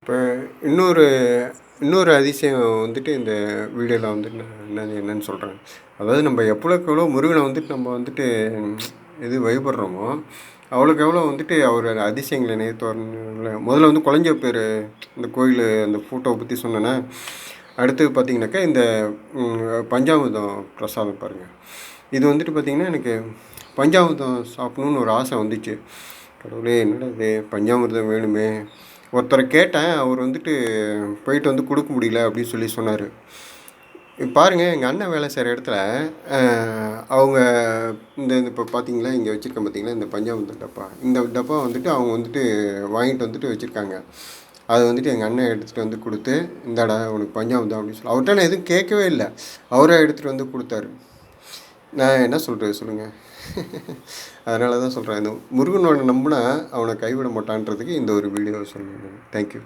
இப்போ இன்னொரு இன்னொரு அதிசயம் வந்துட்டு இந்த வீடியோவில் வந்துட்டு நான் என்னன்னு சொல்கிறேன். அதாவது நம்ம எவ்வளோக்கு எவ்வளோ முருகனை வந்துட்டு நம்ம வந்துட்டு இது வழிபடுறோமோ, அவ்வளோக்கு எவ்வளோ வந்துட்டு அவரோட அதிசயங்களை நேற்று வரல. முதல்ல வந்து குழஞ்ச இந்த கோயில் அந்த ஃபோட்டோவை பற்றி சொன்னேன்னா, அடுத்தது பார்த்தீங்கன்னாக்கா இந்த பஞ்சாமிர்தம் பிரசாதம் பாருங்கள். இது வந்துட்டு பார்த்திங்கன்னா எனக்கு பஞ்சாமிர்தம் சாப்பிட்ணுன்னு ஒரு ஆசை வந்துச்சு. கடவுளே என்னடா இது பஞ்சாமிர்தம் வேணுமே. ஒருத்தரை கேட்டேன், அவர் வந்துட்டு போயிட்டு வந்து கொடுக்க முடியல அப்படின்னு சொன்னார். பாருங்கள், எங்கள் அண்ணன் வேலை செய்கிற இடத்துல அவங்க இந்த இப்போ பார்த்தீங்களா, இங்கே வச்சுருக்கேன் பார்த்தீங்களா இந்த பஞ்சாமிர்தம் டப்பா. இந்த டப்பா வந்துட்டு அவங்க வந்துட்டு வாங்கிட்டு வந்துட்டு வச்சுருக்காங்க. அது வந்துட்டு எங்கள் அண்ணன் எடுத்துகிட்டு வந்து கொடுத்து, இந்தாடா உனக்கு பஞ்சாமிர்தம் அப்படின்னு சொல்லி அவர்கிட்ட நான் எதுவும் கேட்கவே இல்லை. அவரே எடுத்துகிட்டு வந்து கொடுத்தாரு. நான் என்ன சொல்கிறது சொல்லுங்கள். அதனால தான் சொல்கிறேன், இந்த முருகனோட நம்பினா அவனை கைவிட மாட்டான்றதுக்கு இந்த ஒரு வீடியோ சொல்லுங்கள். தேங்க்யூ.